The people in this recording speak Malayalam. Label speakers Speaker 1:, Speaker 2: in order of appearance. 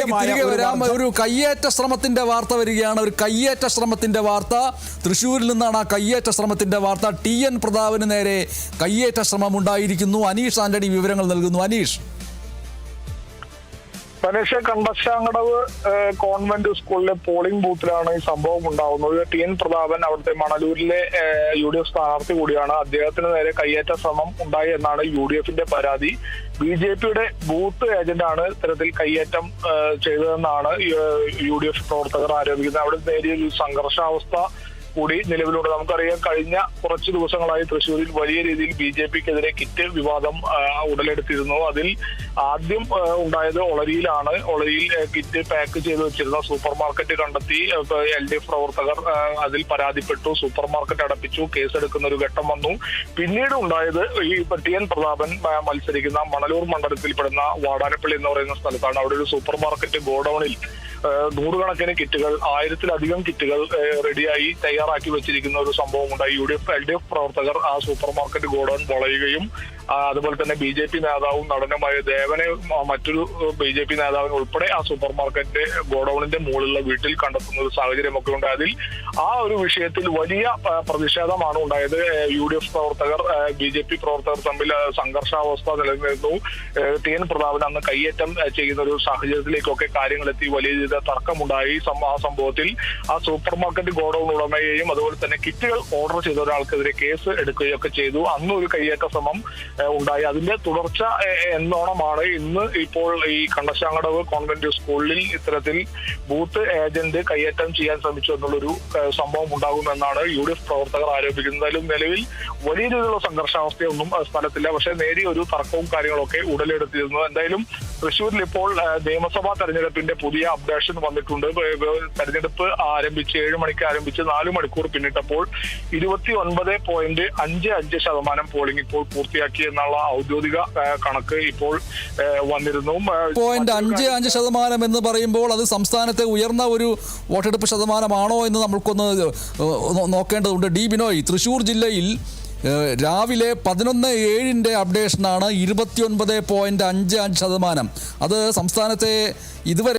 Speaker 1: തിരികെ വരാം. ഒരു കയ്യേറ്റ ശ്രമത്തിന്റെ വാർത്ത വരികയാണ്. ഒരു കയ്യേറ്റ ശ്രമത്തിന്റെ വാർത്ത തൃശ്ശൂരിൽ നിന്നാണ്. ആ കയ്യേറ്റ ശ്രമത്തിന്റെ വാർത്ത TN പ്രതാപന് നേരെ കയ്യേറ്റ ശ്രമം ഉണ്ടായിരിക്കുന്നു. അനീഷ് ആന്റണി വിവരങ്ങൾ നൽകുന്നു. അനീഷ്,
Speaker 2: കണ്ടശാങ്കടവ് കോൺവെന്റ് സ്കൂളിലെ പോളിംഗ് ബൂത്തിലാണ് ഈ സംഭവം ഉണ്ടാവുന്നത്. TN പ്രതാപൻ അവിടുത്തെ മണലൂരിലെ UDF സ്ഥാനാർത്ഥി കൂടിയാണ്. അദ്ദേഹത്തിന് നേരെ കയ്യേറ്റ ശ്രമം ഉണ്ടായി എന്നാണ് UDFന്റെ പരാതി. BJPയുടെ ബൂത്ത് ഏജന്റാണ് ഇത്തരത്തിൽ കയ്യേറ്റം ചെയ്തതെന്നാണ് UDF പ്രവർത്തകർ ആരോപിക്കുന്നത്. അവിടെ നേരിയൊരു സംഘർഷാവസ്ഥ കൂടി നിലവിലുണ്ട്. നമുക്കറിയാം, കഴിഞ്ഞ കുറച്ച് ദിവസങ്ങളായി തൃശ്ശൂരിൽ വലിയ രീതിയിൽ BJPക്കെതിരെ കിറ്റ് വിവാദം ഉടലെടുത്തിരുന്നു. അതിൽ ആദ്യം ഉണ്ടായത് ഒളരിയിലാണ്. ഒളരിയിൽ കിറ്റ് പാക്ക് ചെയ്ത് വെച്ചിരുന്ന സൂപ്പർ മാർക്കറ്റ് കണ്ടെത്തി LDF പ്രവർത്തകർ അതിൽ പരാതിപ്പെട്ടു. Super market അടപ്പിച്ചു. കേസെടുക്കുന്ന ഒരു ഘട്ടം വന്നു. പിന്നീട് ഉണ്ടായത് ഈ TN പ്രതാപൻ മത്സരിക്കുന്ന മണലൂർ മണ്ഡലത്തിൽപ്പെടുന്ന വാടാനപ്പള്ളി എന്ന് പറയുന്ന സ്ഥലത്താണ്. അവിടെ ഒരു സൂപ്പർ മാർക്കറ്റ് ഗോഡൌണിൽ നൂറുകണക്കിന് കിറ്റുകൾ, 1000-ലധികം കിറ്റുകൾ റെഡിയായി തയ്യാറാക്കി വെച്ചിരിക്കുന്ന ഒരു സംഭവം ഉണ്ടായി. LDF പ്രവർത്തകർ ആ സൂപ്പർ മാർക്കറ്റ് ഗോഡൌൺ വളയുകയും അതുപോലെ തന്നെ BJP നേതാവും നടനുമായ ദേവനെ മറ്റൊരു BJP നേതാവിന് ഉൾപ്പെടെ ആ സൂപ്പർ മാർക്കറ്റ് ഗോഡൌണിന്റെ മുകളിലുള്ള വീട്ടിൽ കണ്ടെത്തുന്ന ഒരു സാഹചര്യമൊക്കെ ഉണ്ട്. അതിൽ ആ ഒരു വിഷയത്തിൽ വലിയ പ്രതിഷേധമാണ് ഉണ്ടായത്. UDF പ്രവർത്തകർ BJP പ്രവർത്തകർ തമ്മിൽ സംഘർഷാവസ്ഥ നിലനിന്നു. TN പ്രതാപൻ അന്ന് കയ്യേറ്റം ചെയ്യുന്ന ഒരു സാഹചര്യത്തിലേക്കൊക്കെ കാര്യങ്ങളെത്തി. വലിയ രീതിയിൽ തർക്കമുണ്ടായി. ആ സംഭവത്തിൽ ആ സൂപ്പർ മാർക്കറ്റ് ഗോഡൌൺ ഉടമയെയും അതുപോലെ തന്നെ കിറ്റുകൾ ഓർഡർ ചെയ്ത ഒരാൾക്കെതിരെ കേസ് എടുക്കുകയൊക്കെ ചെയ്തു. അന്ന് ഒരു കയ്യേറ്റ ശ്രമം ഉണ്ടായി. അതിന്റെ തുടർച്ച എന്നോണമാണ് ഇന്ന് ഇപ്പോൾ ഈ കണ്ടശാങ്കടവ് കോൺവെന്റ് സ്കൂളിൽ ഇത്തരത്തിൽ ബൂത്ത് ഏജന്റ് കയ്യേറ്റം ചെയ്യാൻ ശ്രമിച്ചു എന്നുള്ളൊരു സംഭവം ഉണ്ടാകുമെന്നാണ് UDF പ്രവർത്തകർ ആരോപിക്കുന്നത്. നിലവിൽ വലിയ രീതിയിലുള്ള സംഘർഷാവസ്ഥയൊന്നും സ്ഥലത്തില്ല. പക്ഷേ നേരിയ ഒരു തർക്കവും കാര്യങ്ങളൊക്കെ ഉടലെടുത്തിരുന്നു. എന്തായാലും തൃശ്ശൂരിൽ ഇപ്പോൾ നിയമസഭാ തെരഞ്ഞെടുപ്പിന്റെ പുതിയ അപ്ഡേഷൻ വന്നിട്ടുണ്ട്. തെരഞ്ഞെടുപ്പ് ആരംഭിച്ച് 7 മണിക്ക് ആരംഭിച്ച് 4 മണിക്കൂർ പിന്നിട്ടപ്പോൾ 29.55% പോളിംഗ് ഇപ്പോൾ പൂർത്തിയാക്കി എന്നുള്ള ഔദ്യോഗിക കണക്ക് ഇപ്പോൾ വന്നിരുന്നു.
Speaker 1: 0.55% എന്ന് പറയുമ്പോൾ അത് സംസ്ഥാനത്തെ ഉയർന്ന ഒരു വോട്ടെടുപ്പ് ശതമാനമാണോ എന്ന് നമ്മൾക്കൊന്ന് നോക്കേണ്ടതുണ്ട്. ഡി ബിനോയ്, തൃശ്ശൂർ ജില്ലയിൽ രാവിലെ 11:07 അപ്ഡേഷനാണ് 29.55%. അത് സംസ്ഥാനത്തെ ഇതുവരെ